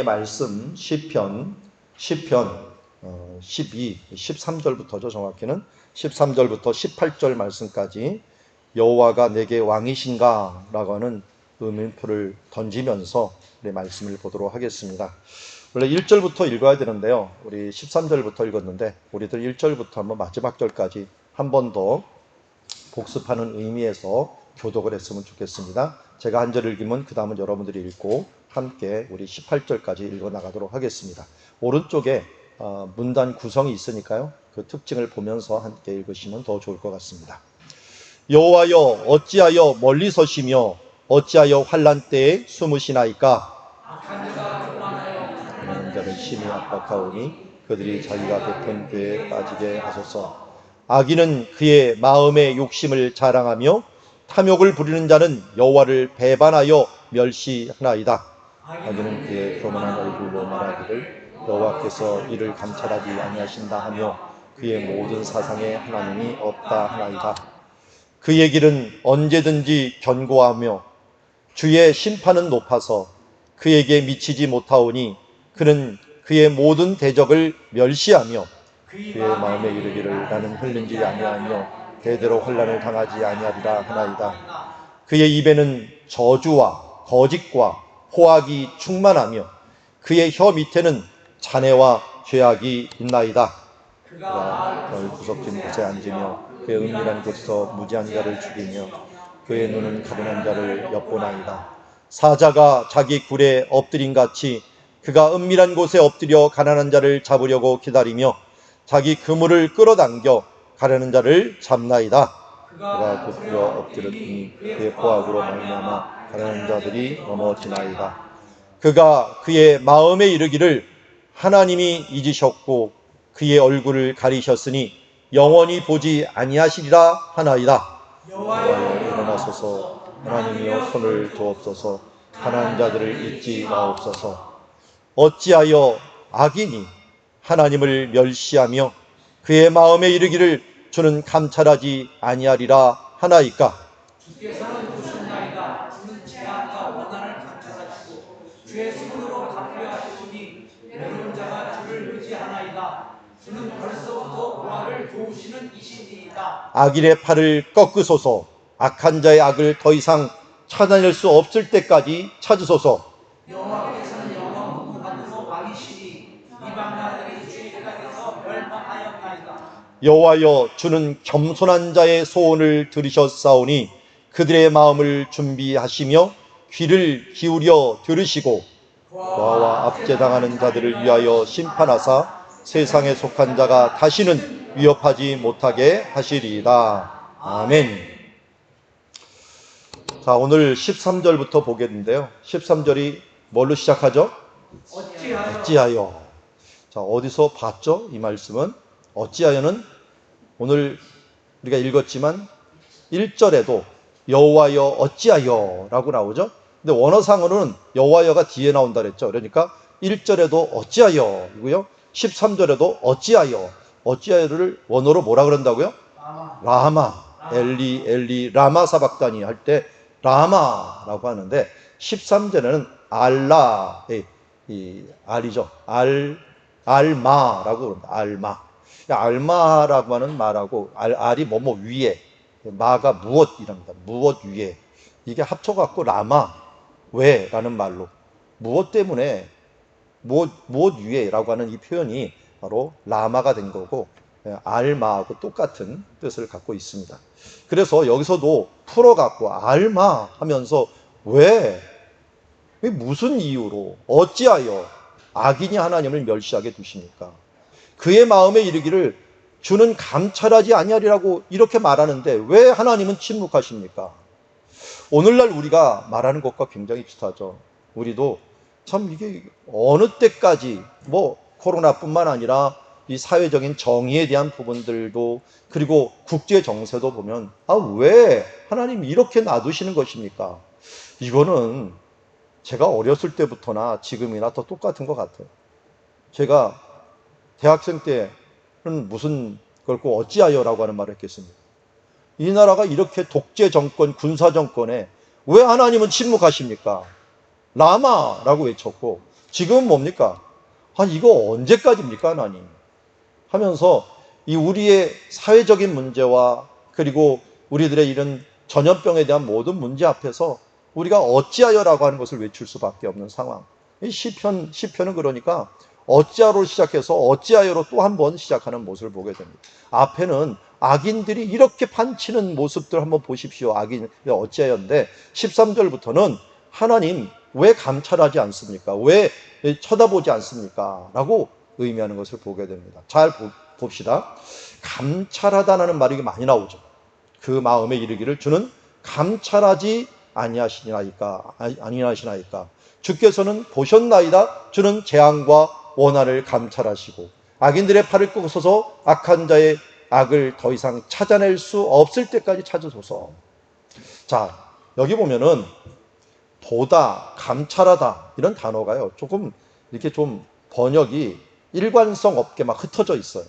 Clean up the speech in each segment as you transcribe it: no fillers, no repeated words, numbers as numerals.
말씀 시편 12, 13절부터죠. 정확히는 13절부터 18절 말씀까지 여호와가 내게 왕이신가? 라고 하는 의문표를 던지면서 우리 말씀을 보도록 하겠습니다. 원래 1절부터 읽어야 되는데요. 우리 13절부터 읽었는데 우리들 1절부터 한번 마지막 절까지 한 번 더 복습하는 의미에서 교독을 했으면 좋겠습니다. 제가 한 절 읽으면 그 다음은 여러분들이 읽고 함께 우리 18절까지 읽어나가도록 하겠습니다. 오른쪽에 문단 구성이 있으니까요. 그 특징을 보면서 함께 읽으시면 더 좋을 것 같습니다. 여호와여 어찌하여 멀리 서시며 어찌하여 환난 때에 숨으시나이까? 악한 자를 심히 압박하오니 그들이 자기가 베푼 궤에 빠지게 하소서. 악인은 그의 마음의 욕심을 자랑하며 탐욕을 부리는 자는 여호와를 배반하여 멸시하나이다. 악인은 그의 교만한 얼굴로 말하기를 여호와께서 이를 감찰하지 아니하신다 하며 그의 모든 사상에 하나님이 없다 하나이다. 그의 길은 언제든지 견고하며 주의 심판은 높아서 그에게 미치지 못하오니 그는 그의 모든 대적을 멸시하며 그의 마음에 이르기를 나는 흘린지 아니하며 대대로 환난을 당하지 아니하리라 하나이다. 그의 입에는 저주와 거짓과 호악이 충만하며 그의 혀 밑에는 잔해와 죄악이 있나이다. 그가 덜 구석진 곳에 앉으며 그의 은밀한 곳에서 무지한 자를 죽이며 그의 눈은 가련한 자를 엿보나이다. 사자가 자기 굴에 엎드린 같이 그가 은밀한 곳에 엎드려 가난한 자를 잡으려고 기다리며 자기 그물을 끌어당겨 가려는 자를 잡나이다. 그가 굽혀 엎드렸더니 그의 포악으로 말미암아 가난한 자들이 넘어지나이다. 그가 그의 마음에 이르기를 하나님이 잊으셨고 그의 얼굴을 가리셨으니 영원히 보지 아니하시리라 하나이다. 여호와여 일어나소서. 하나님이여 손을 두옵소서. 가난한 자들을 잊지 마옵소서. 어찌하여 악인이 하나님을 멸시하며 그의 마음에 이르기를 주는 감찰하지 아니하리라 하나이까? 주께서는 보셨나이다. 주는 재앙과 원한을 감찰하시고 주의 손으로 갚으려 하시니 외로운 자가 주를 의지하나이다. 주는 벌써부터 보화를 도우시는 이신이이다. 악인의 팔을 꺾으소서. 악한 자의 악을 더 이상 찾아낼 수 없을 때까지 찾으소서. 여호와께서는 영원 무한으로 왕이시니 이방 나라들이 주의 땅에서 멸망하였나이다. 여호와여 주는 겸손한 자의 소원을 들으셨사오니 그들의 마음을 준비하시며 귀를 기울여 들으시고 고아와 압제당하는 자들을 위하여 심판하사 세상에 속한 자가 다시는 위협하지 못하게 하시리이다. 아멘. 자, 오늘 13절부터 보겠는데요. 13절이 뭘로 시작하죠? 어찌하여. 자, 어디서 봤죠? 이 말씀은 어찌하여는 오늘 우리가 읽었지만 1절에도 여호와여 어찌하여 라고 나오죠. 근데 원어상으로는 여호와여가 뒤에 나온다 그랬죠. 그러니까 1절에도 어찌하여이고요. 13절에도 어찌하여를 원어로 뭐라 그런다고요? 라마. 엘리 라마 사박다니 할 때 라마라고 하는데 13절에는 알라의 이 알이죠. 알마라고 그럽니다. 알마. 알마라고 하는 말하고 알이 뭐뭐 위에, 마가 무엇이랍니다. 무엇 위에. 이게 합쳐갖고 라마 왜라는 말로 무엇 때문에 무엇 위에라고 하는 이 표현이 바로 라마가 된 거고 알마하고 똑같은 뜻을 갖고 있습니다. 그래서 여기서도 풀어갖고 알마 하면서 왜 무슨 이유로 어찌하여 악인이 하나님을 멸시하게 두십니까? 그의 마음에 이르기를 주는 감찰하지 아니하리라고 이렇게 말하는데 왜 하나님은 침묵하십니까? 오늘날 우리가 말하는 것과 굉장히 비슷하죠. 우리도 참 이게 어느 때까지 코로나뿐만 아니라 이 사회적인 정의에 대한 부분들도 그리고 국제 정세도 보면 왜 하나님이 이렇게 놔두시는 것입니까? 이거는 제가 어렸을 때부터나 지금이나 더 똑같은 것 같아요. 제가 대학생 때는 무슨 그렇고 어찌하여라고 하는 말을 했겠습니까? 이 나라가 이렇게 독재 정권, 군사 정권에 왜 하나님은 침묵하십니까? 라마라고 외쳤고 지금은 뭡니까? 이거 언제까지입니까, 하나님? 하면서 이 우리의 사회적인 문제와 그리고 우리들의 이런 전염병에 대한 모든 문제 앞에서 우리가 어찌하여라고 하는 것을 외칠 수밖에 없는 상황. 이 시편은 그러니까 어찌하여로 시작해서 어찌하여로 또 한 번 시작하는 모습을 보게 됩니다. 앞에는 악인들이 이렇게 판치는 모습들 한번 보십시오. 악인 어찌하여인데 13절부터는 하나님 왜 감찰하지 않습니까? 왜 쳐다보지 않습니까? 라고 의미하는 것을 보게 됩니다. 잘 봅시다. 감찰하다라는 말이 많이 나오죠. 그 마음에 이르기를 주는 감찰하지 아니하시나이까. 주께서는 보셨나이다. 주는 재앙과 원한을 감찰하시고 악인들의 팔을 꺾어서 악한 자의 악을 더 이상 찾아낼 수 없을 때까지 찾으소서. 자, 여기 보면은 보다, 감찰하다 이런 단어가요. 조금 이렇게 좀 번역이 일관성 없게 막 흩어져 있어요.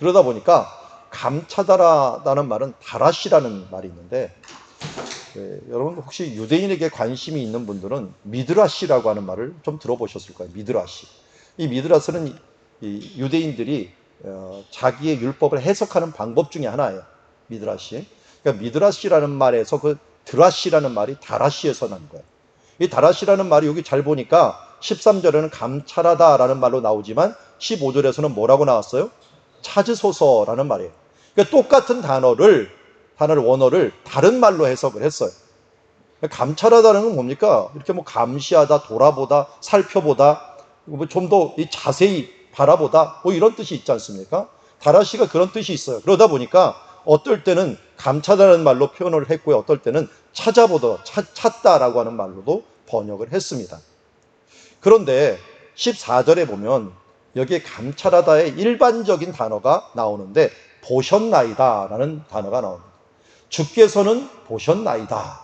그러다 보니까 감찰하다라는 말은 다라시라는 말이 있는데 여러분 혹시 유대인에게 관심이 있는 분들은 미드라시라고 하는 말을 좀 들어보셨을 거예요. 미드라시. 이 미드라스는 이 유대인들이 자기의 율법을 해석하는 방법 중에 하나예요. 미드라시. 그러니까 미드라시라는 말에서 그 드라시라는 말이 다라시에서 난 거예요. 이 다라시라는 말이 여기 잘 보니까 13절에는 감찰하다라는 말로 나오지만 15절에서는 뭐라고 나왔어요? 찾으소서라는 말이에요. 그러니까 똑같은 원어를 다른 말로 해석을 했어요. 감찰하다는 건 뭡니까? 이렇게 뭐 감시하다, 돌아보다, 살펴보다, 좀 더 자세히 바라보다, 뭐 이런 뜻이 있지 않습니까? 다라시가 그런 뜻이 있어요. 그러다 보니까 어떨 때는 감찰하다는 말로 표현을 했고요. 어떨 때는 찾아보다, 찾다라고 하는 말로도 번역을 했습니다. 그런데 14절에 보면 여기에 감찰하다의 일반적인 단어가 나오는데 보셨나이다라는 단어가 나옵니다. 주께서는 보셨나이다.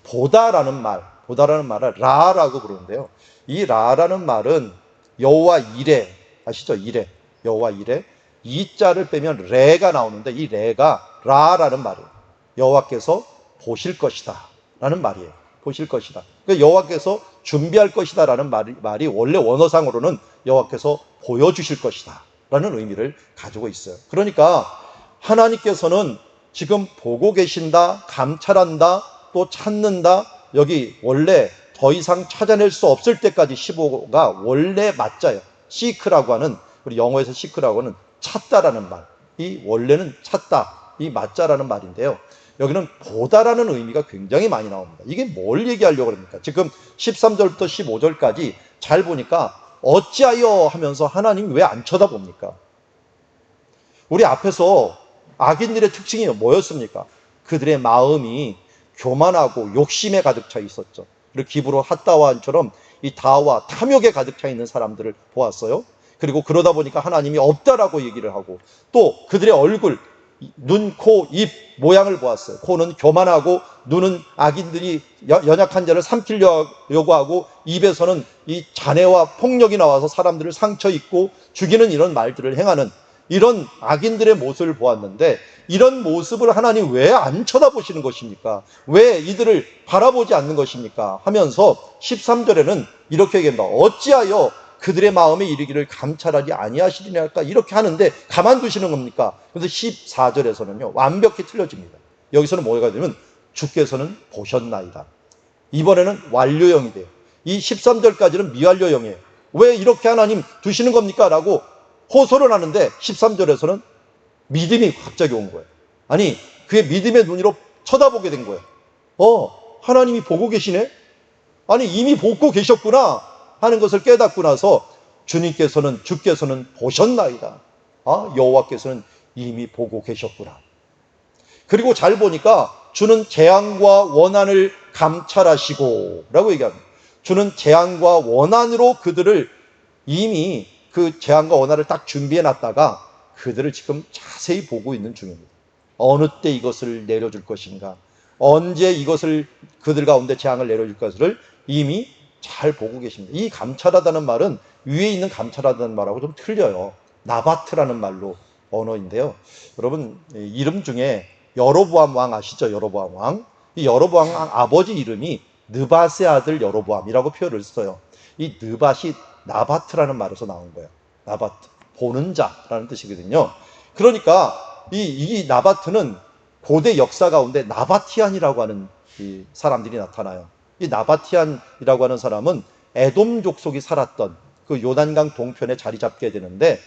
보다라는 말을 라라고 부르는데요. 이 라라는 말은 여호와 이레, 아시죠? 이레, 여호와 이레. 이 자를 빼면 레가 나오는데 이 레가 라라는 말이에요. 여호와께서 보실 것이다 라는 말이에요. 보실 것이다. 그러니까 여호와께서 준비할 것이다 라는 말이 원래 원어상으로는 여호와께서 보여주실 것이다 라는 의미를 가지고 있어요. 그러니까 하나님께서는 지금 보고 계신다, 감찰한다, 또 찾는다. 여기 원래 더 이상 찾아낼 수 없을 때까지 15가 원래 맞자예요. 시크라고 하는, 우리 영어에서 시크라고 하는 찾다라는 말. 이 원래는 찾다, 이 맞자라는 말인데요. 여기는 보다라는 의미가 굉장히 많이 나옵니다. 이게 뭘 얘기하려고 합니까? 지금 13절부터 15절까지 잘 보니까 어찌하여 하면서 하나님 왜 안 쳐다봅니까? 우리 앞에서 악인들의 특징이 뭐였습니까? 그들의 마음이 교만하고 욕심에 가득 차 있었죠. 그리고 기브로 핫다와처럼 이 다와 탐욕에 가득 차 있는 사람들을 보았어요. 그리고 그러다 보니까 하나님이 없다라고 얘기를 하고 또 그들의 얼굴, 눈, 코, 입 모양을 보았어요. 코는 교만하고 눈은 악인들이 연약한 자를 삼키려고 하고 입에서는 이 잔해와 폭력이 나와서 사람들을 상처 입고 죽이는 이런 말들을 행하는 이런 악인들의 모습을 보았는데 이런 모습을 하나님 왜 안 쳐다보시는 것입니까? 왜 이들을 바라보지 않는 것입니까? 하면서 13절에는 이렇게 얘기합니다. 어찌하여 그들의 마음에 이르기를 감찰하지 아니하시리냐 할까? 이렇게 하는데 가만두시는 겁니까? 그래서 14절에서는요 완벽히 틀려집니다. 여기서는 뭐가 되면 주께서는 보셨나이다. 이번에는 완료형이 돼요. 이 13절까지는 미완료형이에요. 왜 이렇게 하나님 두시는 겁니까? 라고 호소를 하는데 13절에서는 믿음이 갑자기 온 거예요. 아니 그의 믿음의 눈으로 쳐다보게 된 거예요. 하나님이 보고 계시네? 아니 이미 보고 계셨구나 하는 것을 깨닫고 나서 주께서는 보셨나이다. 여호와께서는 이미 보고 계셨구나. 그리고 잘 보니까 주는 재앙과 원한을 감찰하시고 라고 얘기합니다. 주는 재앙과 원한으로 그들을 이미 그 재앙과 원한을 딱 준비해 놨다가 그들을 지금 자세히 보고 있는 중입니다. 어느 때 이것을 내려줄 것인가, 언제 이것을 그들 가운데 재앙을 내려줄 것을 이미 잘 보고 계십니다. 이 감찰하다는 말은 위에 있는 감찰하다는 말하고 좀 틀려요. 나바트라는 말로 언어인데요. 여러분 이름 중에 여로보암 왕 아시죠? 여로보암 왕. 이 여로보암 왕 아버지 이름이 느바세 아들 여로보암이라고 표현을 써요. 이 느밧이 나바트라는 말에서 나온 거예요. 나바트, 보는 자라는 뜻이거든요. 그러니까 이 나바트는 고대 역사 가운데 나바티안이라고 하는 이 사람들이 나타나요. 이 나바티안이라고 하는 사람은 에돔 족속이 살았던 그 요단강 동편에 자리 잡게 되는데,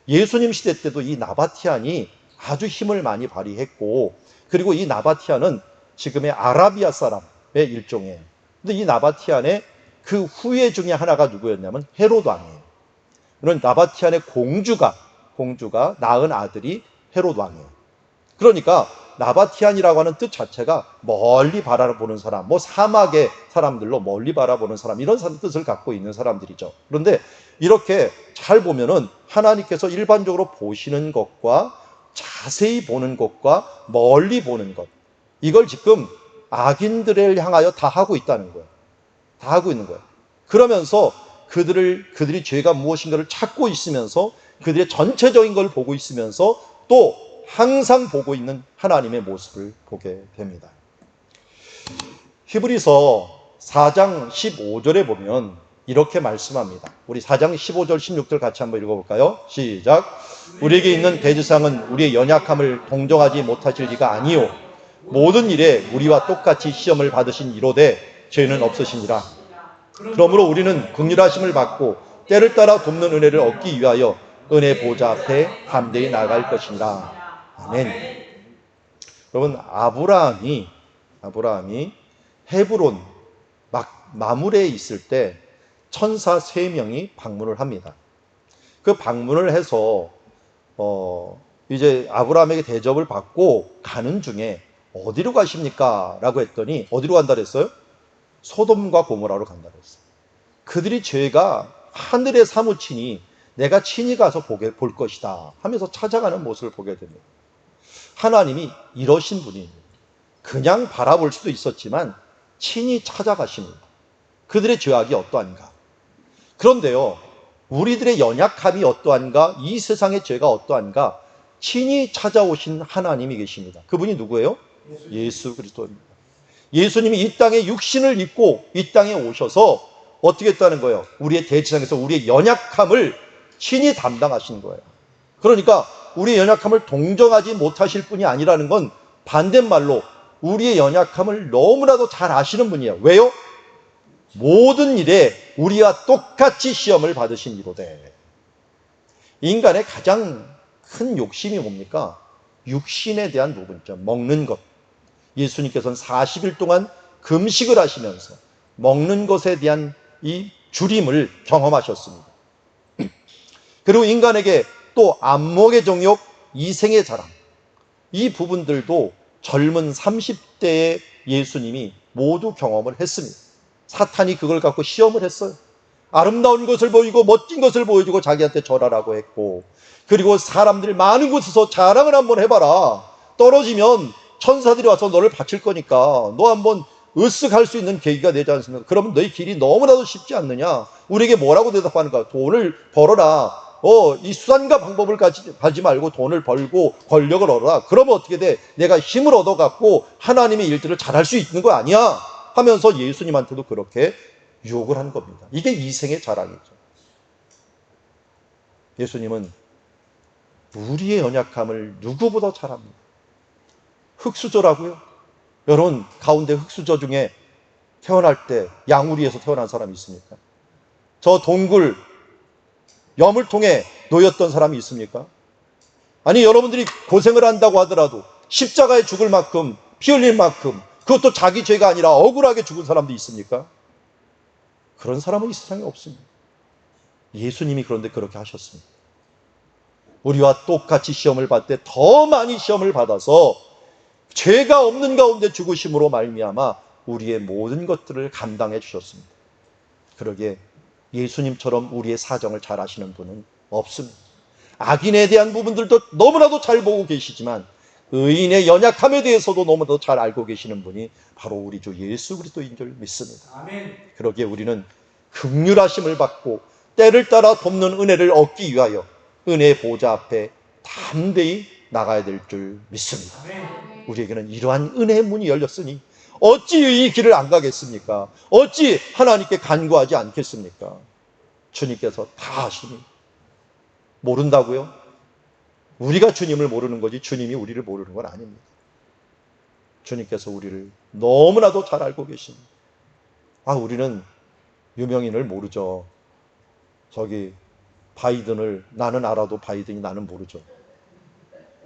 예수님 시대 때도 이 나바티안이 아주 힘을 많이 발휘했고, 그리고 이 나바티안은 지금의 아라비아 사람의 일종이에요. 근데 이 나바티안의 그 후예 중에 하나가 누구였냐면 헤롯 왕이에요. 그런 나바티안의 공주가 낳은 아들이 헤롯 왕이에요. 그러니까 나바티안이라고 하는 뜻 자체가 멀리 바라보는 사람, 뭐 사막의 사람들로 멀리 바라보는 사람, 이런 뜻을 갖고 있는 사람들이죠. 그런데 이렇게 잘 보면은 하나님께서 일반적으로 보시는 것과 자세히 보는 것과 멀리 보는 것, 이걸 지금 악인들을 향하여 다 하고 있다는 거예요. 다 하고 있는 거예요. 그러면서 그들이 죄가 무엇인가를 찾고 있으면서, 그들의 전체적인 걸 보고 있으면서 또 항상 보고 있는 하나님의 모습을 보게 됩니다. 히브리서 4장 15절에 보면 이렇게 말씀합니다. 우리 4장 15절 16절 같이 한번 읽어볼까요? 시작. 우리에게 있는 대지상은 우리의 연약함을 동정하지 못하실 리가 아니요 모든 일에 우리와 똑같이 시험을 받으신 이로되 죄는 없으시니라. 그러므로 우리는 긍휼하심을 받고 때를 따라 돕는 은혜를 얻기 위하여 은혜 보좌 앞에 담대히 나아갈 것이니라. 아멘. 여러분, 아브라함이 헤브론 마물에 있을 때 천사 3명이 방문을 합니다. 그 방문을 해서 이제 아브라함에게 대접을 받고 가는 중에 어디로 가십니까? 라고 했더니 어디로 간다 그랬어요? 소돔과 고모라로 간다 그랬어요. 그들이 죄가 하늘에 사무치니 내가 친히 가서 볼 것이다 하면서 찾아가는 모습을 보게 됩니다. 하나님이 이러신 분이 그냥 바라볼 수도 있었지만 친히 찾아가십니다. 그들의 죄악이 어떠한가? 그런데요, 우리들의 연약함이 어떠한가? 이 세상의 죄가 어떠한가? 친히 찾아오신 하나님이 계십니다. 그분이 누구예요? 예수 그리스도입니다. 예수님이 이 땅에 육신을 입고 이 땅에 오셔서 어떻게 했다는 거예요? 우리의 대지상에서 우리의 연약함을 친히 담당하신 거예요. 그러니까 우리의 연약함을 동정하지 못하실 분이 아니라는 건 반대말로 우리의 연약함을 너무나도 잘 아시는 분이에요. 왜요? 모든 일에 우리와 똑같이 시험을 받으신 이로되. 인간의 가장 큰 욕심이 뭡니까? 육신에 대한 부분이죠. 먹는 것. 예수님께서는 40일 동안 금식을 하시면서 먹는 것에 대한 이 줄임을 경험하셨습니다. 그리고 인간에게 또 안목의 정욕, 이생의 자랑, 이 부분들도 젊은 30대의 예수님이 모두 경험을 했습니다. 사탄이 그걸 갖고 시험을 했어요. 아름다운 것을 보이고 멋진 것을 보여주고 자기한테 절하라고 했고, 그리고 사람들 많은 곳에서 자랑을 한번 해봐라. 떨어지면 천사들이 와서 너를 바칠 거니까 너 한번 으쓱할 수 있는 계기가 되지 않습니까? 그러면 너의 길이 너무나도 쉽지 않느냐? 우리에게 뭐라고 대답하는가? 돈을 벌어라. 이 수단과 방법을 가지 말고 돈을 벌고 권력을 얻어라. 그러면 어떻게 돼? 내가 힘을 얻어갖고 하나님의 일들을 잘할 수 있는 거 아니야? 하면서 예수님한테도 그렇게 유혹을 한 겁니다. 이게 이생의 자랑이죠. 예수님은 우리의 연약함을 누구보다 잘 압니다. 흙수저라고요? 여러분 가운데 흙수저 중에 태어날 때 양우리에서 태어난 사람이 있습니까? 저 동굴 여물통에 놓였던 사람이 있습니까? 아니, 여러분들이 고생을 한다고 하더라도 십자가에 죽을 만큼 피 흘릴 만큼, 그것도 자기 죄가 아니라 억울하게 죽은 사람도 있습니까? 그런 사람은 이 세상에 없습니다. 예수님이 그런데 그렇게 하셨습니다. 우리와 똑같이 시험을 받되 더 많이 시험을 받아서 죄가 없는 가운데 죽으심으로 말미암아 우리의 모든 것들을 감당해 주셨습니다. 그러기에 예수님처럼 우리의 사정을 잘 아시는 분은 없습니다. 악인에 대한 부분들도 너무나도 잘 보고 계시지만 의인의 연약함에 대해서도 너무나도 잘 알고 계시는 분이 바로 우리 주 예수 그리스도인 줄 믿습니다. 아멘. 그러기에 우리는 긍휼하심을 받고 때를 따라 돕는 은혜를 얻기 위하여 은혜의 보좌 앞에 담대히 나가야 될 줄 믿습니다. 아멘. 우리에게는 이러한 은혜의 문이 열렸으니 어찌 이 길을 안 가겠습니까? 어찌 하나님께 간구하지 않겠습니까? 주님께서 다 아시니 모른다고요? 우리가 주님을 모르는 거지 주님이 우리를 모르는 건 아닙니다. 주님께서 우리를 너무나도 잘 알고 계십니다. 우리는 유명인을 모르죠. 저기 바이든을 나는 알아도 바이든이 나는 모르죠.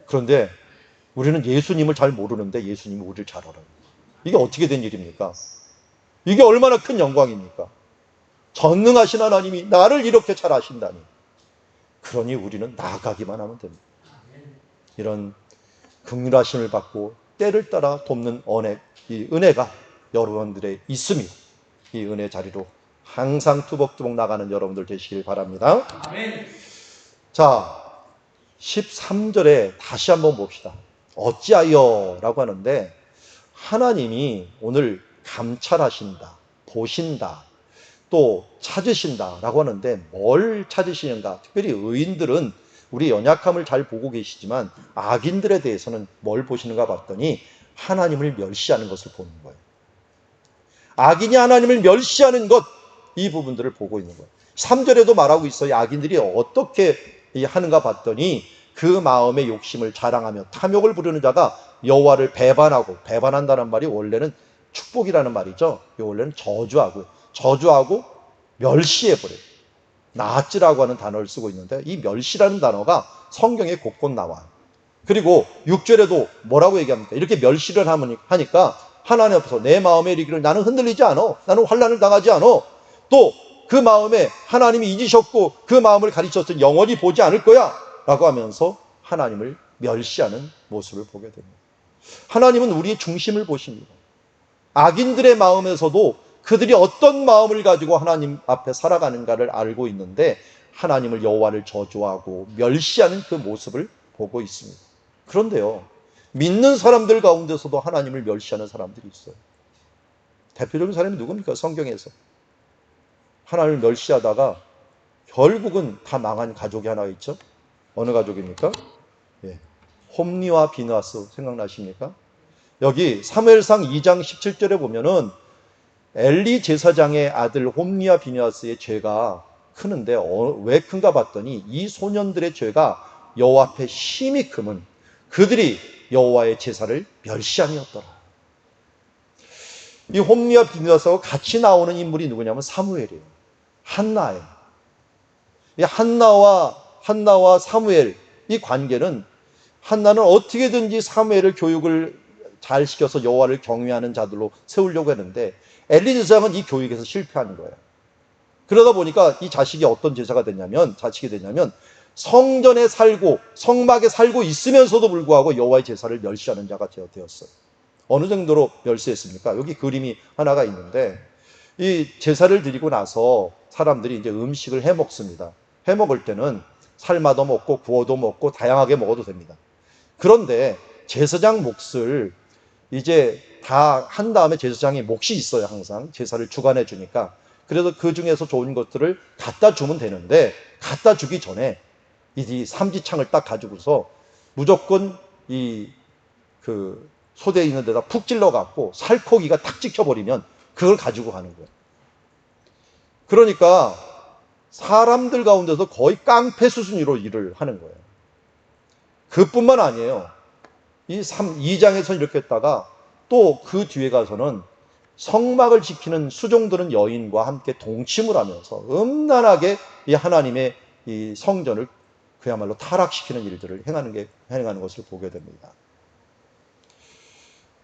그런데 우리는 예수님을 잘 모르는데 예수님이 우리를 잘 알아요. 이게 어떻게 된 일입니까? 이게 얼마나 큰 영광입니까? 전능하신 하나님이 나를 이렇게 잘 아신다니. 그러니 우리는 나아가기만 하면 됩니다. 이런 긍휼하심을 받고 때를 따라 돕는 이 은혜가 여러분들의 있음이 이 은혜 자리로 항상 투벅투벅 나가는 여러분들 되시길 바랍니다. 아멘. 자, 13절에 다시 한번 봅시다. 어찌하여 라고 하는데 하나님이 오늘 감찰하신다, 보신다, 또 찾으신다 라고 하는데 뭘 찾으시는가? 특별히 의인들은 우리 연약함을 잘 보고 계시지만 악인들에 대해서는 뭘 보시는가 봤더니 하나님을 멸시하는 것을 보는 거예요. 악인이 하나님을 멸시하는 것, 이 부분들을 보고 있는 거예요. 3절에도 말하고 있어요. 악인들이 어떻게 하는가 봤더니 그 마음의 욕심을 자랑하며 탐욕을 부르는 자가 여호와를 배반한다는 말이 원래는 축복이라는 말이죠. 원래는 저주하고 멸시해버려요. 나아찌라고 하는 단어를 쓰고 있는데 이 멸시라는 단어가 성경에 곳곳 나와요. 그리고 6절에도 뭐라고 얘기합니까? 이렇게 멸시를 하니까 하나님 앞에서 내 마음에 이르기를 나는 흔들리지 않아. 나는 환난을 당하지 않아. 또 그 마음에 하나님이 잊으셨고 그 마음을 가르쳤으니 영원히 보지 않을 거야 라고 하면서 하나님을 멸시하는 모습을 보게 됩니다. 하나님은 우리의 중심을 보십니다. 악인들의 마음에서도 그들이 어떤 마음을 가지고 하나님 앞에 살아가는가를 알고 있는데 하나님을 여호와를 저주하고 멸시하는 그 모습을 보고 있습니다. 그런데요, 믿는 사람들 가운데서도 하나님을 멸시하는 사람들이 있어요. 대표적인 사람이 누굽니까? 성경에서 하나님을 멸시하다가 결국은 다 망한 가족이 하나 있죠. 어느 가족입니까? 홈리와 비느하스 생각나십니까? 여기 사무엘상 2장 17절에 보면은 엘리 제사장의 아들 홈리와 비느하스의 죄가 크는데 왜 큰가 봤더니 이 소년들의 죄가 여호와 앞에 심히 크면 그들이 여호와의 제사를 멸시함이었더라. 이 홈리와 비느하스하고 같이 나오는 인물이 누구냐면 사무엘이에요. 한나예요. 이 한나와 사무엘 이 관계는 한나는 어떻게든지 사무엘을 교육을 잘 시켜서 여호와를 경외하는 자들로 세우려고 했는데 엘리 제사장은 이 교육에서 실패하는 거예요. 그러다 보니까 이 자식이 어떤 제사가 됐냐면 성전에 살고 성막에 살고 있으면서도 불구하고 여호와의 제사를 멸시하는 자가 되었어요. 어느 정도로 멸시했습니까? 여기 그림이 하나가 있는데 이 제사를 드리고 나서 사람들이 이제 음식을 해 먹습니다. 해 먹을 때는 삶아도 먹고 구워도 먹고 다양하게 먹어도 됩니다. 그런데 제사장 몫을 이제 다 한 다음에 제사장이 몫이 있어요. 항상 제사를 주관해 주니까. 그래서 그 중에서 좋은 것들을 갖다 주면 되는데 갖다 주기 전에 이 삼지창을 딱 가지고서 무조건 그 소대에 있는 데다 푹 찔러 갖고 살코기가 탁 찍혀버리면 그걸 가지고 가는 거예요. 그러니까 사람들 가운데서 거의 깡패 수준으로 일을 하는 거예요. 그뿐만 아니에요. 이 2장에서 이렇게 했다가 또 그 뒤에 가서는 성막을 지키는 수종들은 여인과 함께 동침을 하면서 음란하게 이 하나님의 이 성전을 그야말로 타락시키는 일들을 행하는 것을 보게 됩니다.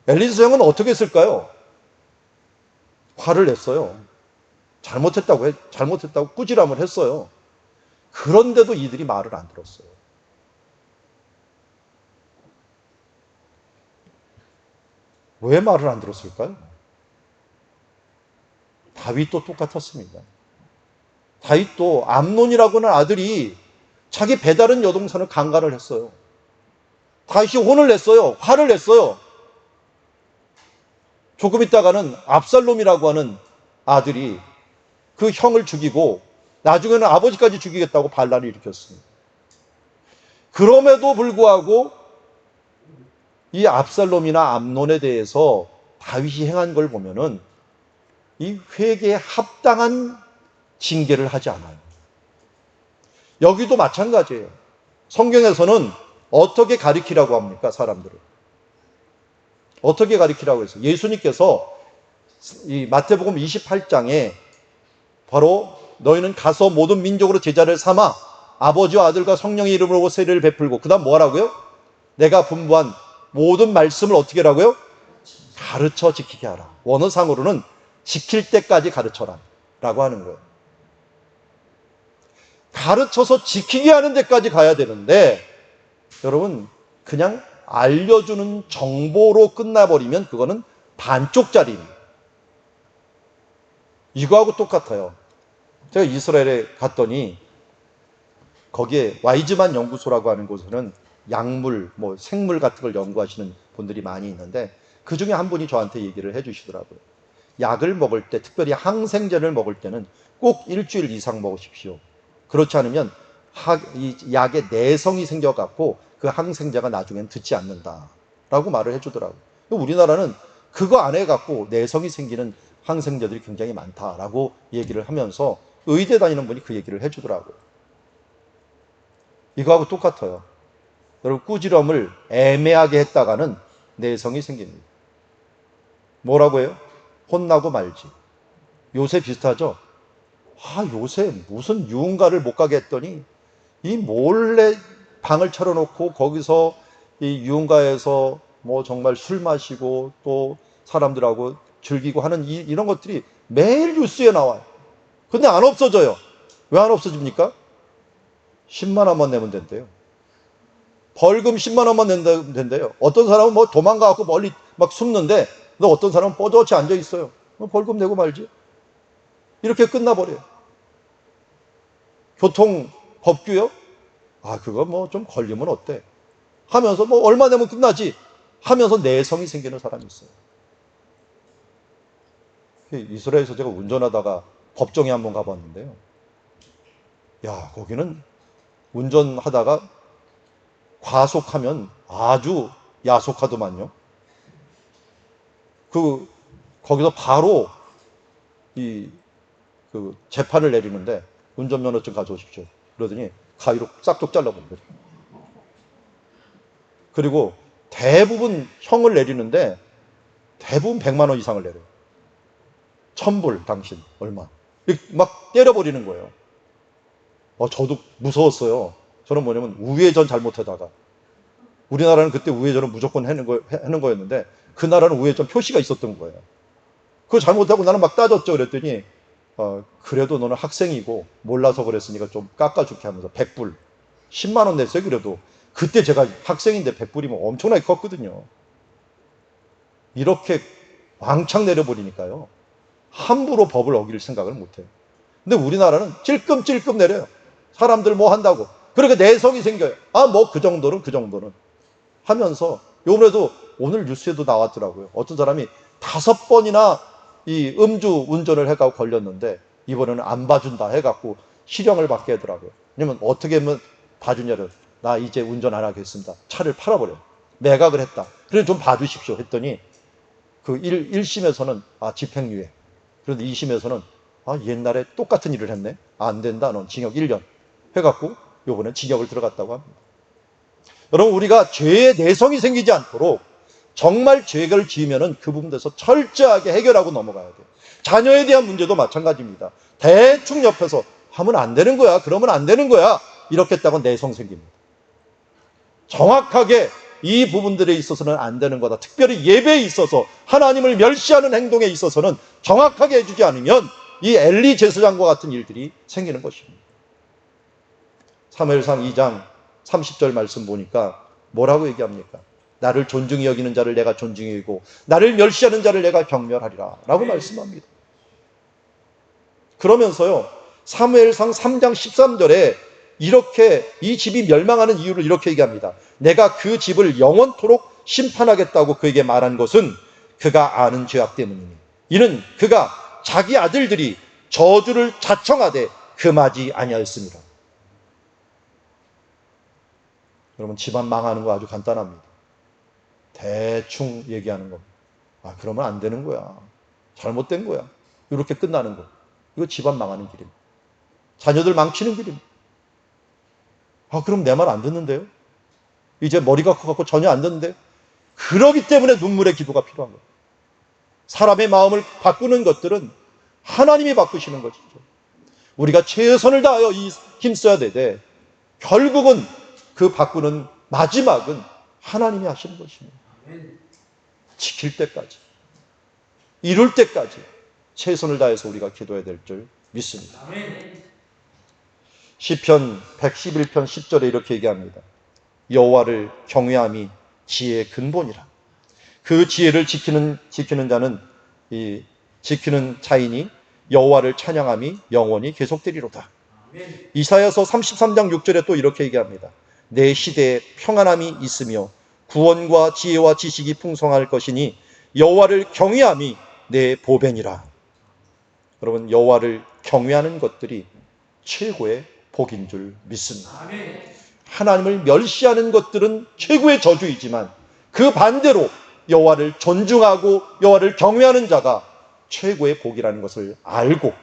엘리사장은 어떻게 했을까요? 화를 냈어요. 잘못했다고 꾸지람을 했어요. 그런데도 이들이 말을 안 들었어요. 왜 말을 안 들었을까요? 다윗도 똑같았습니다. 다윗도 암논이라고 하는 아들이 자기 배다른 여동생을 강간을 했어요. 다윗이 혼을 냈어요. 화를 냈어요. 조금 있다가는 압살롬이라고 하는 아들이 그 형을 죽이고 나중에는 아버지까지 죽이겠다고 반란을 일으켰습니다. 그럼에도 불구하고 이 압살롬이나 암논에 대해서 다윗이 행한 걸 보면은 이 회개에 합당한 징계를 하지 않아요. 여기도 마찬가지예요. 성경에서는 어떻게 가리키라고 합니까? 사람들을. 어떻게 가리키라고 했어요? 예수님께서 이 마태복음 28장에 바로 너희는 가서 모든 민족으로 제자를 삼아 아버지와 아들과 성령의 이름으로 세례를 베풀고 그 다음 뭐 하라고요? 내가 분부한 모든 말씀을 어떻게 하라고요? 가르쳐 지키게 하라. 원어상으로는 지킬 때까지 가르쳐라 라고 하는 거예요. 가르쳐서 지키게 하는 데까지 가야 되는데 여러분 그냥 알려주는 정보로 끝나버리면 그거는 반쪽짜리입니다. 이거하고 똑같아요. 제가 이스라엘에 갔더니 거기에 와이즈만 연구소라고 하는 곳에는 약물, 생물 같은 걸 연구하시는 분들이 많이 있는데 그 중에 한 분이 저한테 얘기를 해주시더라고요. 약을 먹을 때, 특별히 항생제를 먹을 때는 꼭 일주일 이상 먹으십시오. 그렇지 않으면 이 약에 내성이 생겨갖고 그 항생제가 나중엔 듣지 않는다라고 말을 해주더라고요. 우리나라는 그거 안 해갖고 내성이 생기는 항생제들이 굉장히 많다라고 얘기를 하면서 의대 다니는 분이 그 얘기를 해주더라고요. 이거하고 똑같아요. 여러분 꾸지람을 애매하게 했다가는 내성이 생깁니다. 뭐라고 해요? 혼나고 말지. 요새 비슷하죠? 요새 무슨 유흥가를 못 가게 했더니 이 몰래 방을 차려놓고 거기서 이 유흥가에서 정말 술 마시고 또 사람들하고 즐기고 하는 이런 것들이 매일 뉴스에 나와요. 근데 안 없어져요. 왜 안 없어집니까? 10만 원만 내면 된대요. 벌금 10만 원만 내면 된대요. 어떤 사람은 도망가갖고 멀리 막 숨는데 어떤 사람은 뻗어치 앉아 있어요. 벌금 내고 말지. 이렇게 끝나버려요. 교통법규요? 그거 좀 걸리면 어때? 하면서 얼마 내면 끝나지? 하면서 내성이 생기는 사람이 있어요. 이스라엘에서 제가 운전하다가 법정에 한번 가봤는데요. 거기는 운전하다가 과속하면 아주 야속하더만요. 거기서 바로 재판을 내리는데 운전면허증 가져오십시오. 그러더니 가위로 싹둑 잘라버려요. 그리고 대부분 형을 내리는데 대부분 100만 원 이상을 내려요. 1000불 당신 얼마. 막 때려버리는 거예요. 저도 무서웠어요. 저는 뭐냐면 우회전 잘못하다가 우리나라는 그때 우회전은 무조건 하는 거였는데 그 나라는 우회전 표시가 있었던 거예요. 그거 잘못하고 나는 막 따졌죠. 그랬더니 그래도 너는 학생이고 몰라서 그랬으니까 좀 깎아줄게 하면서 100불 10만 원 냈어요. 그래도 그때 제가 학생인데 100불이면 엄청나게 컸거든요. 이렇게 왕창 내려버리니까요. 함부로 법을 어길 생각을 못해요. 근데 우리나라는 찔끔찔끔 내려요. 사람들 한다고. 그러니까 내성이 생겨요. 그 정도는 하면서 요번에도 오늘 뉴스에도 나왔더라고요. 어떤 사람이 5번이나 이 음주 운전을 해가지고 걸렸는데 이번에는 안 봐준다 해갖고 실형을 받게 하더라고요. 왜냐면 어떻게 하면 봐주냐면 나 이제 운전 안 하겠습니다. 차를 팔아버려요. 매각을 했다. 그래서 좀 봐주십시오 했더니 그 1심에서는 집행유예. 그런데 2심에서는 옛날에 똑같은 일을 했네. 안 된다. 넌 징역 1년 해갖고 요번에 징역을 들어갔다고 합니다. 여러분 우리가 죄의 내성이 생기지 않도록 정말 죄를 지으면은 그 부분에서 철저하게 해결하고 넘어가야 돼요. 자녀에 대한 문제도 마찬가지입니다. 대충 옆에서 하면 안 되는 거야. 그러면 안 되는 거야. 이렇게 했다고 내성 생깁니다. 정확하게 이 부분들에 있어서는 안 되는 거다. 특별히 예배에 있어서 하나님을 멸시하는 행동에 있어서는 정확하게 해주지 않으면 이 엘리 제사장과 같은 일들이 생기는 것입니다. 사무엘상 2장 30절 말씀 보니까 뭐라고 얘기합니까? 나를 존중히 여기는 자를 내가 존중히 여기고 나를 멸시하는 자를 내가 경멸하리라 라고 말씀합니다. 그러면서요 사무엘상 3장 13절에 이렇게 이 집이 멸망하는 이유를 이렇게 얘기합니다. 내가 그 집을 영원토록 심판하겠다고 그에게 말한 것은 그가 아는 죄악 때문이니 이는 그가 자기 아들들이 저주를 자청하되 금하지 아니하였습니다. 여러분 집안 망하는 거 아주 간단합니다. 대충 얘기하는 겁니다. 그러면 안 되는 거야. 잘못된 거야. 이렇게 끝나는 거. 이거 집안 망하는 길입니다. 자녀들 망치는 길입니다. 그럼 내 말 안 듣는데요? 이제 머리가 커갖고 전혀 안 듣는데요? 그러기 때문에 눈물의 기도가 필요한 거예요. 사람의 마음을 바꾸는 것들은 하나님이 바꾸시는 것이죠. 우리가 최선을 다하여 힘써야 되되 결국은 그 바꾸는 마지막은 하나님이 하시는 것입니다. 지킬 때까지, 이룰 때까지 최선을 다해서 우리가 기도해야 될 줄 믿습니다. 시편 111편 10절에 이렇게 얘기합니다. 여호와를 경외함이 지혜의 근본이라. 그 지혜를 지키는 자는 지키는 자인이 여호와를 찬양함이 영원히 계속되리로다. 이사야서 33장 6절에 또 이렇게 얘기합니다. 내 시대에 평안함이 있으며 구원과 지혜와 지식이 풍성할 것이니 여호와를 경외함이 내 보배니라. 여러분, 여호와를 경외하는 것들이 최고의 복인 줄 믿습니다. 하나님을 멸시하는 것들은 최고의 저주이지만 그 반대로 여호와를 존중하고 여호와를 경외하는 자가 최고의 복이라는 것을 알고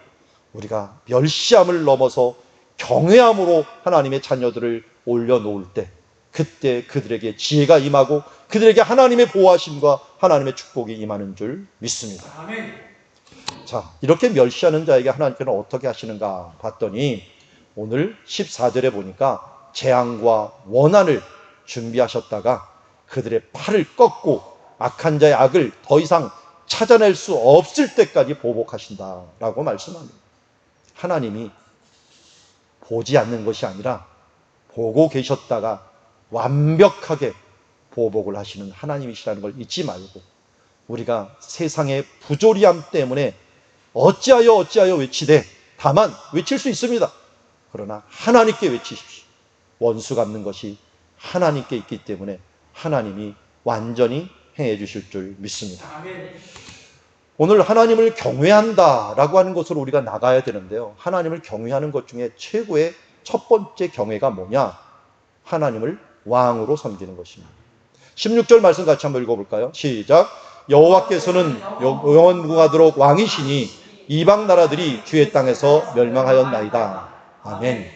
우리가 멸시함을 넘어서 경외함으로 하나님의 자녀들을 올려놓을 때, 그때 그들에게 지혜가 임하고 그들에게 하나님의 보호하심과 하나님의 축복이 임하는 줄 믿습니다. 자, 이렇게 멸시하는 자에게 하나님께는 어떻게 하시는가 봤더니 오늘 14절에 보니까 재앙과 원한을 준비하셨다가 그들의 팔을 꺾고 악한 자의 악을 더 이상 찾아낼 수 없을 때까지 보복하신다라고 말씀합니다. 하나님이 보지 않는 것이 아니라 보고 계셨다가 완벽하게 보복을 하시는 하나님이시라는 걸 잊지 말고 우리가 세상의 부조리함 때문에 어찌하여 외치되 다만 외칠 수 있습니다. 그러나 하나님께 외치십시오. 원수 갚는 것이 하나님께 있기 때문에 하나님이 완전히 행해 주실 줄 믿습니다. 오늘 하나님을 경외한다라고 하는 것으로 우리가 나가야 되는데요. 하나님을 경외하는 것 중에 최고의 첫 번째 경외가 뭐냐? 하나님을 왕으로 섬기는 것입니다. 16절 말씀 같이 한번 읽어볼까요? 시작. 여호와께서는 영원무궁하도록 왕이시니 이방 나라들이 주의 땅에서 멸망하였나이다. 아멘.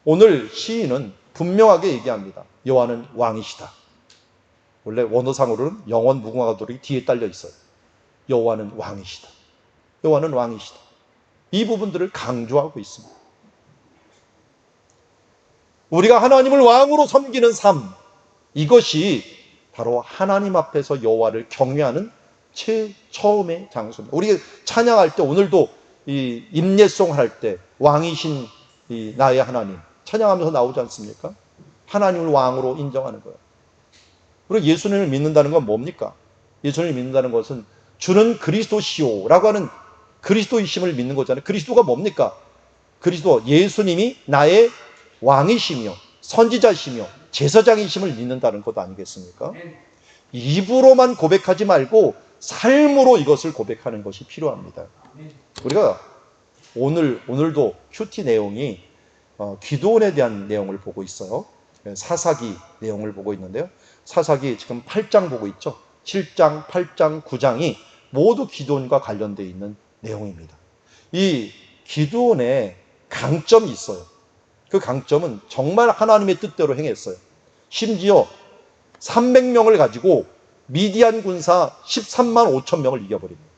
오늘 시인은 분명하게 얘기합니다. 여호와는 왕이시다. 원래 원어상으로는 영원무궁하도록 뒤에 딸려 있어요. 여호와는 왕이시다. 여호와는 왕이시다. 이 부분들을 강조하고 있습니다. 우리가 하나님을 왕으로 섬기는 삶, 이것이 바로 하나님 앞에서 여호와를 경외하는 처음의 장소입니다. 우리 찬양할 때 오늘도 이 임예송 할 때 왕이신 이 나의 하나님 찬양하면서 나오지 않습니까? 하나님을 왕으로 인정하는 거예요. 그리고 예수님을 믿는다는 건 뭡니까? 예수님을 믿는다는 것은 주는 그리스도시오라고 하는 그리스도이심을 믿는 거잖아요. 그리스도가 뭡니까? 그리스도, 예수님이 나의 왕이시며 선지자시며 제사장이심을 믿는다는 것 아니겠습니까? 입으로만 고백하지 말고 삶으로 이것을 고백하는 것이 필요합니다. 우리가 오늘도 큐티 내용이 기도원에 대한 내용을 보고 있어요. 사사기 내용을 보고 있는데요. 사사기 지금 8장 보고 있죠. 7장, 8장, 9장이 모두 기도원과 관련되어 있는 내용입니다. 이 기도원에 강점이 있어요. 그 강점은 정말 하나님의 뜻대로 행했어요. 심지어 300명을 가지고 미디안 군사 13만 5천 명을 이겨버립니다.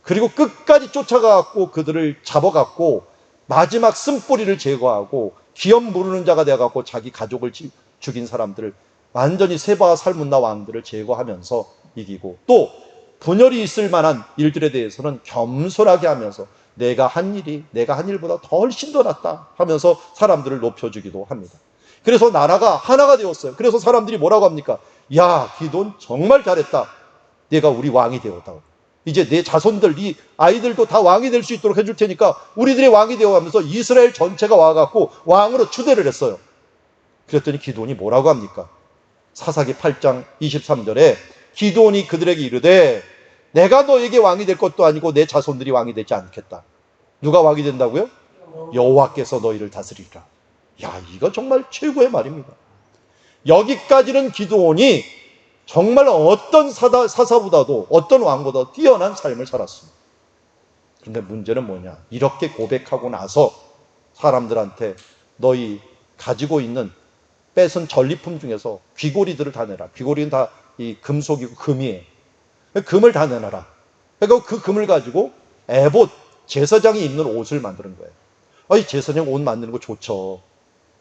그리고 끝까지 쫓아가고 그들을 잡아갖고 마지막 쓴뿌리를 제거하고 기업 모르는 자가 되어갖고 자기 가족을 죽인 사람들을 완전히 세바와 살문나 왕들을 제거하면서 이기고, 또 분열이 있을 만한 일들에 대해서는 겸손하게 하면서 내가 한 일보다 더 훨씬 더 낫다 하면서 사람들을 높여주기도 합니다. 그래서 나라가 하나가 되었어요. 그래서 사람들이 뭐라고 합니까? 야, 기도는 정말 잘했다. 내가 우리 왕이 되었다. 이제 내 자손들, 이 아이들도 다 왕이 될 수 있도록 해줄 테니까 우리들의 왕이 되어가면서 이스라엘 전체가 와갖고 왕으로 추대를 했어요. 그랬더니 기도원이 뭐라고 합니까? 사사기 8장 23절에 기도원이 그들에게 이르되 내가 너에게 왕이 될 것도 아니고 내 자손들이 왕이 되지 않겠다. 누가 왕이 된다고요? 여호와께서 너희를 다스리라. 야, 이거 정말 최고의 말입니다. 여기까지는 기도원이 정말 어떤 사사보다도 어떤 왕보다 뛰어난 삶을 살았습니다. 그런데 문제는 뭐냐? 이렇게 고백하고 나서 사람들한테 너희 가지고 있는 뺏은 전리품 중에서 귀고리들을 다 내라. 귀고리는 다 이 금속이고 금이에요. 금을 다 내놔라. 그러니까 그 금을 가지고 에봇, 제사장이 입는 옷을 만드는 거예요. 이 제사장 옷 만드는 거 좋죠.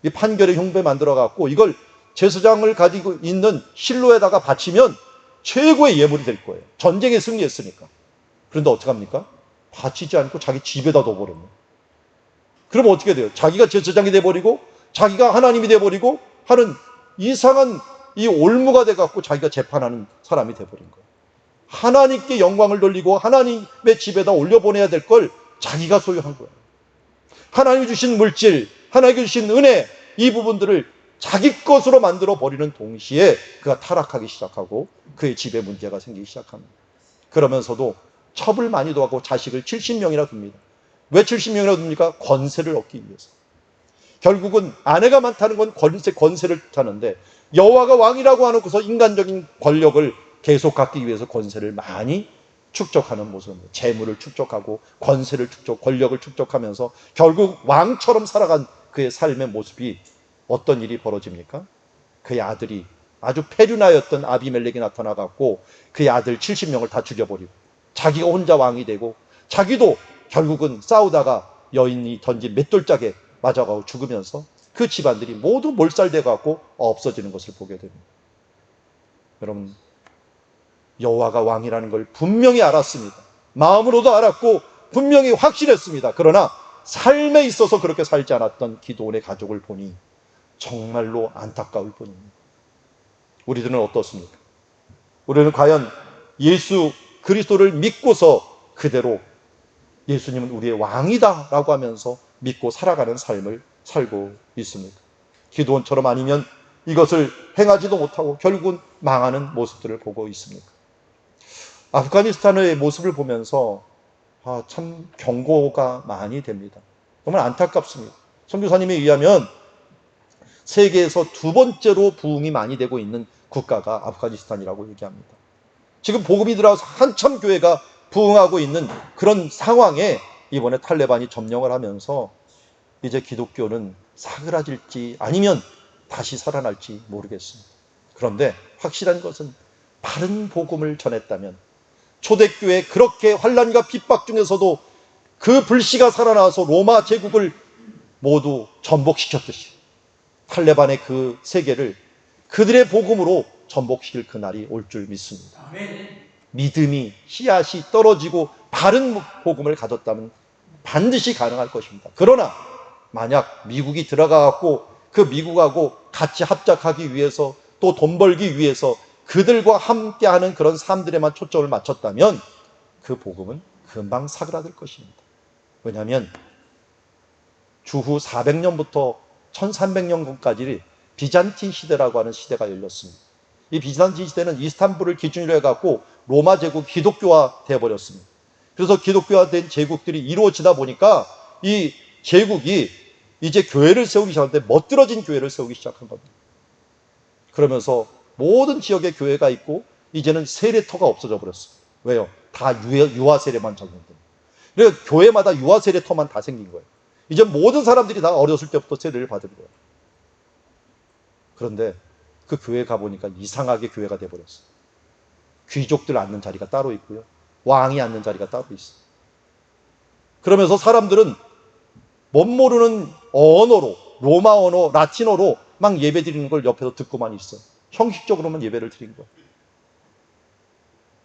이 판결의 흉배 만들어 갖고 이걸 제사장을 가지고 있는 실로에다가 바치면 최고의 예물이 될 거예요. 전쟁에 승리했으니까. 그런데 어떡합니까? 바치지 않고 자기 집에다 둬버렸네. 그럼 어떻게 돼요? 자기가 제사장이 돼버리고 자기가 하나님이 돼버리고 하는 이상한 이 올무가 돼갖고 자기가 재판하는 사람이 돼버린 거예요. 하나님께 영광을 돌리고 하나님의 집에다 올려보내야 될 걸 자기가 소유한 거예요. 하나님이 주신 물질, 하나님이 주신 은혜, 이 부분들을 자기 것으로 만들어 버리는 동시에 그가 타락하기 시작하고 그의 집에 문제가 생기기 시작합니다. 그러면서도 첩을 많이 도하고 자식을 70명이나 둡니다. 왜 70명이나 둡니까? 권세를 얻기 위해서. 결국은 아내가 많다는 건 권세를 뜻하는데 여호와가 왕이라고 하놓고서 인간적인 권력을 계속 갖기 위해서 권세를 많이 축적하는 모습입니다. 재물을 축적하고 권세를 권력을 축적하면서 결국 왕처럼 살아간 그의 삶의 모습이 어떤 일이 벌어집니까? 그의 아들이 아주 페류나였던 아비멜렉이 나타나갖고 그의 아들 70명을 다 죽여버리고 자기가 혼자 왕이 되고 자기도 결국은 싸우다가 여인이 던진 맷돌짝에 맞아가고 죽으면서 그 집안들이 모두 몰살돼갖고 없어지는 것을 보게 됩니다. 여러분, 여호와가 왕이라는 걸 분명히 알았습니다. 마음으로도 알았고 분명히 확신했습니다. 그러나 삶에 있어서 그렇게 살지 않았던 기드온의 가족을 보니 정말로 안타까울 뿐입니다. 우리들은 어떻습니까? 우리는 과연 예수 그리스도를 믿고서 그대로 예수님은 우리의 왕이다 라고 하면서 믿고 살아가는 삶을 살고 있습니다. 기드온처럼 아니면 이것을 행하지도 못하고 결국은 망하는 모습들을 보고 있습니다. 아프가니스탄의 모습을 보면서 참 경고가 많이 됩니다. 정말 안타깝습니다. 선교사님에 의하면 세계에서 두 번째로 부흥이 많이 되고 있는 국가가 아프가니스탄이라고 얘기합니다. 지금 복음이 들어와서 한참 교회가 부흥하고 있는 그런 상황에 이번에 탈레반이 점령을 하면서 이제 기독교는 사그라질지 아니면 다시 살아날지 모르겠습니다. 그런데 확실한 것은 바른 복음을 전했다면 초대교회 그렇게 환난과 핍박 중에서도 그 불씨가 살아나서 로마 제국을 모두 전복시켰듯이 탈레반의 그 세계를 그들의 복음으로 전복시킬 그날이 올 줄 믿습니다. 믿음이 씨앗이 떨어지고 바른 복음을 가졌다면 반드시 가능할 것입니다. 그러나 만약 미국이 들어가갖고 그 미국하고 같이 합작하기 위해서 또 돈 벌기 위해서 그들과 함께하는 그런 삶들에만 초점을 맞췄다면 그 복음은 금방 사그라들 것입니다. 왜냐하면 주후 400년부터 1300년까지 비잔틴 시대라고 하는 시대가 열렸습니다. 이 비잔틴 시대는 이스탄불을 기준으로 해갖고 로마 제국 기독교화 되어버렸습니다. 그래서 기독교화된 제국들이 이루어지다 보니까 이 제국이 이제 교회를 세우기 시작하는데 멋들어진 교회를 세우기 시작한 겁니다. 그러면서 모든 지역에 교회가 있고 이제는 세례터가 없어져 버렸어요. 왜요? 다 유아 세례만 적용됩니다. 그래서 교회마다 유아 세례터만 다 생긴 거예요. 이제 모든 사람들이 다 어렸을 때부터 세례를 받은 거예요. 그런데 그 교회 가보니까 이상하게 교회가 돼버렸어요. 귀족들 앉는 자리가 따로 있고요. 왕이 앉는 자리가 따로 있어요. 그러면서 사람들은 못 모르는 언어로, 로마 언어, 라틴어로 막 예배 드리는 걸 옆에서 듣고만 있어요. 형식적으로만 예배를 드린 거예요.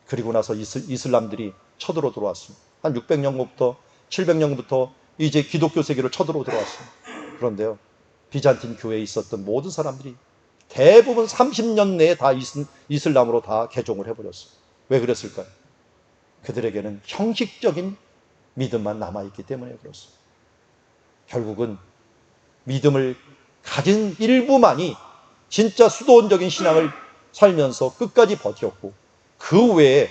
그리고 나서 이슬람들이 쳐들어 들어왔습니다. 한 600년부터 700년부터 이제 기독교 세계를 쳐들어 들어왔습니다. 그런데요, 비잔틴 교회에 있었던 모든 사람들이 대부분 30년 내에 다 이슬람으로 다 개종을 해버렸어요. 왜 그랬을까요? 그들에게는 형식적인 믿음만 남아있기 때문에 그렇습니다. 결국은 믿음을 가진 일부만이 진짜 수도원적인 신앙을 살면서 끝까지 버텼고 그 외에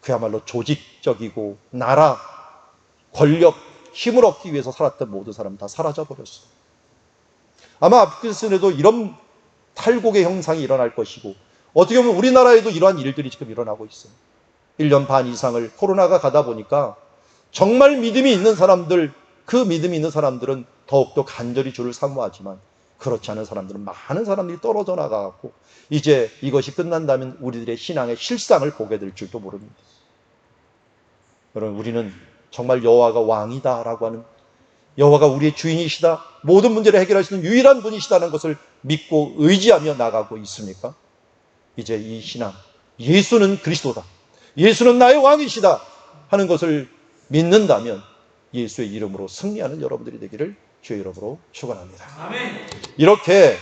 그야말로 조직적이고 나라, 권력, 힘을 얻기 위해서 살았던 모든 사람은 다 사라져버렸어요. 아마 아프가니스탄에도 이런 탈곡의 형상이 일어날 것이고 어떻게 보면 우리나라에도 이러한 일들이 지금 일어나고 있어요. 1년 반 이상을 코로나가 가다 보니까 정말 믿음이 있는 사람들, 그 믿음이 있는 사람들은 더욱더 간절히 주를 사모하지만 그렇지 않은 사람들은 많은 사람들이 떨어져 나가고 이제 이것이 끝난다면 우리들의 신앙의 실상을 보게 될 줄도 모릅니다. 여러분, 우리는 정말 여호와가 왕이다라고 하는, 여호와가 우리의 주인이시다, 모든 문제를 해결하시는 유일한 분이시다는 것을 믿고 의지하며 나가고 있습니까? 이제 이 신앙, 예수는 그리스도다, 예수는 나의 왕이시다 하는 것을 믿는다면 예수의 이름으로 승리하는 여러분들이 되기를 주의 이름으로 축원합니다. 아멘. 이렇게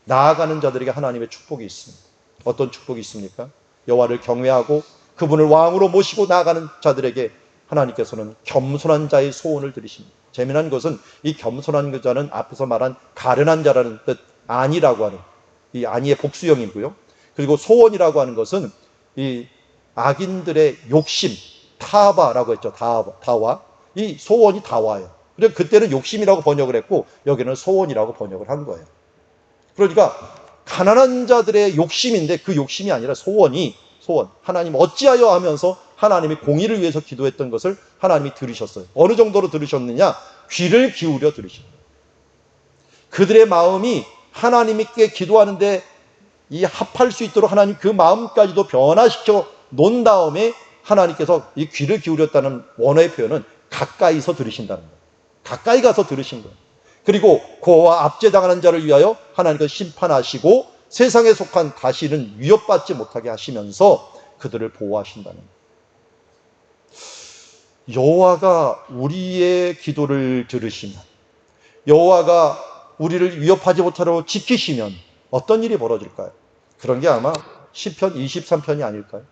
나아가는 자들에게 하나님의 축복이 있습니다. 어떤 축복이 있습니까? 여호와를 경외하고 그분을 왕으로 모시고 나아가는 자들에게 하나님께서는 겸손한 자의 소원을 들으십니다. 재미난 것은 이 겸손한 자는 앞에서 말한 가련한 자라는 뜻 안이라고 하는 이 안이의 복수형이고요. 그리고 소원이라고 하는 것은 이 악인들의 욕심, 타바라고 했죠. 다와. 이 소원이 다와예요. 그래서 그때는 욕심이라고 번역을 했고 여기는 소원이라고 번역을 한 거예요. 그러니까 가난한 자들의 욕심인데 그 욕심이 아니라 소원, 하나님 어찌하여 하면서 하나님이 공의를 위해서 기도했던 것을 하나님이 들으셨어요. 어느 정도로 들으셨느냐? 귀를 기울여 들으셨어요. 그들의 마음이 하나님께 기도하는데 이 합할 수 있도록 하나님 그 마음까지도 변화시켜 놓은 다음에 하나님께서 이 귀를 기울였다는 원어의 표현은 가까이서 들으신다는 거예요. 가까이 가서 들으신 거예요. 그리고 고아와 압제당하는 자를 위하여 하나님께서 심판하시고 세상에 속한 다시는 위협받지 못하게 하시면서 그들을 보호하신다는 거예요. 여호와가 우리의 기도를 들으시면, 여호와가 우리를 위협하지 못하도록 지키시면 어떤 일이 벌어질까요? 그런 게 아마 시편 23편이 아닐까요?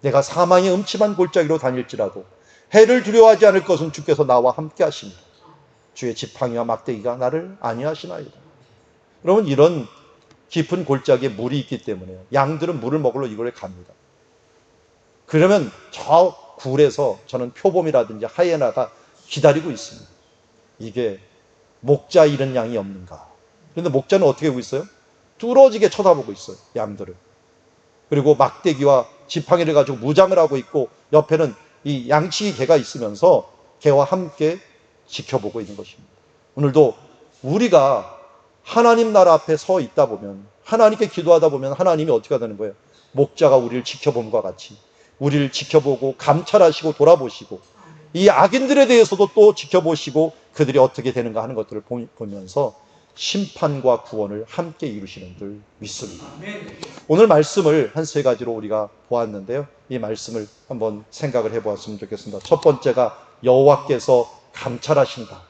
내가 사망의 음침한 골짜기로 다닐지라도 해를 두려워하지 않을 것은 주께서 나와 함께 하십니다. 주의 지팡이와 막대기가 나를 안위하시나이다. 여러분, 이런 깊은 골짜기에 물이 있기 때문에 양들은 물을 먹으러 이곳에 갑니다. 그러면 저 굴에서 저는 표범이라든지 하이에나가 기다리고 있습니다. 이게 목자 잃은 양이 없는가. 그런데 목자는 어떻게 하고 있어요? 뚫어지게 쳐다보고 있어요, 양들을. 그리고 막대기와 지팡이를 가지고 무장을 하고 있고 옆에는 이 양치기 개가 있으면서 개와 함께 지켜보고 있는 것입니다. 오늘도 우리가 하나님 나라 앞에 서 있다 보면, 하나님께 기도하다 보면 하나님이 어떻게 되는 거예요? 목자가 우리를 지켜봄과 같이 우리를 지켜보고 감찰하시고 돌아보시고 이 악인들에 대해서도 또 지켜보시고 그들이 어떻게 되는가 하는 것들을 보면서 심판과 구원을 함께 이루시는 줄 믿습니다. 오늘 말씀을 한 세 가지로 우리가 보았는데요. 이 말씀을 한번 생각을 해보았으면 좋겠습니다. 첫 번째가 여호와께서 감찰하신다,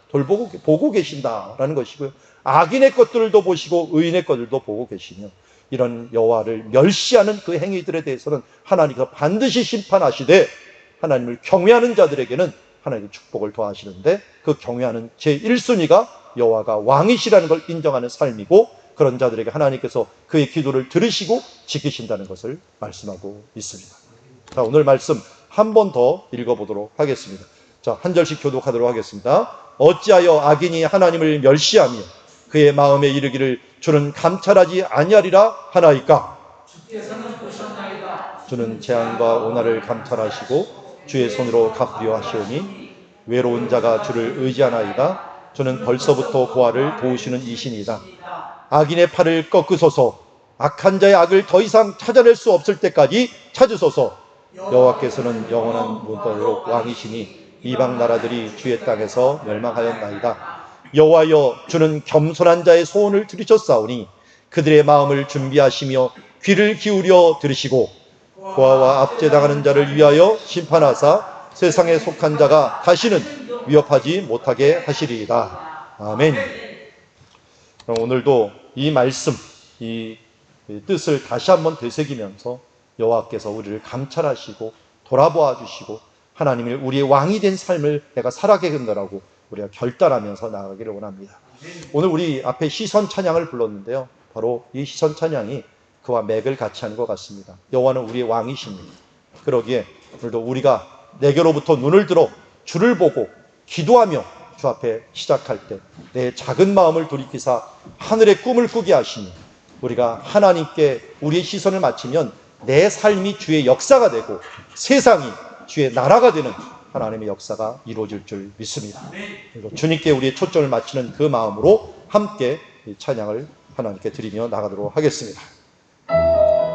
보고 계신다라는 것이고요. 악인의 것들도 보시고 의인의 것들도 보고 계시며 이런 여호와를 멸시하는 그 행위들에 대해서는 하나님께서 반드시 심판하시되 하나님을 경외하는 자들에게는 하나님의 축복을 더하시는데 그 경외하는 제1순위가 여호와가 왕이시라는 걸 인정하는 삶이고 그런 자들에게 하나님께서 그의 기도를 들으시고 지키신다는 것을 말씀하고 있습니다. 자, 오늘 말씀 한 번 더 읽어보도록 하겠습니다. 자, 한 절씩 교독하도록 하겠습니다. 어찌하여 악인이 하나님을 멸시하며 그의 마음에 이르기를 주는 감찰하지 아니하리라 하나이까? 주께서는 보셨나이다. 주는 재앙과 오날을 감찰하시고 주의 손으로 갚으려 하시오니 외로운 자가 주를 의지하나이다. 주는 벌써부터 고아를 도우시는 이신이다. 악인의 팔을 꺾으소서. 악한 자의 악을 더 이상 찾아낼 수 없을 때까지 찾으소서. 여호와께서는 영원한 문화로 왕이시니 이방 나라들이 주의 땅에서 멸망하였나이다. 여호와여, 주는 겸손한 자의 소원을 들으셨사오니 그들의 마음을 준비하시며 귀를 기울여 들으시고 고아와 압제당하는 자를 위하여 심판하사 세상에 속한 자가 다시는 위협하지 못하게 하시리이다. 아멘. 오늘도 이 말씀, 이 뜻을 다시 한번 되새기면서 여호와께서 우리를 감찰하시고 돌아보아 주시고 하나님이 우리의 왕이 된 삶을 내가 살아가게 된다라고 우리가 결단하면서 나아가기를 원합니다. 오늘 우리 앞에 시선 찬양을 불렀는데요. 바로 이 시선 찬양이 그와 맥을 같이 하는 것 같습니다. 여호와는 우리의 왕이십니다. 그러기에 오늘도 우리가 내게로부터 눈을 들어 주를 보고 기도하며 주 앞에 시작할 때 내 작은 마음을 돌이키사 하늘의 꿈을 꾸게 하시니 우리가 하나님께 우리의 시선을 맞추면 내 삶이 주의 역사가 되고 세상이 주의 나라가 되는 하나님의 역사가 이루어질 줄 믿습니다. 그리고 주님께 우리의 초점을 맞추는 그 마음으로 함께 이 찬양을 하나님께 드리며 나가도록 하겠습니다.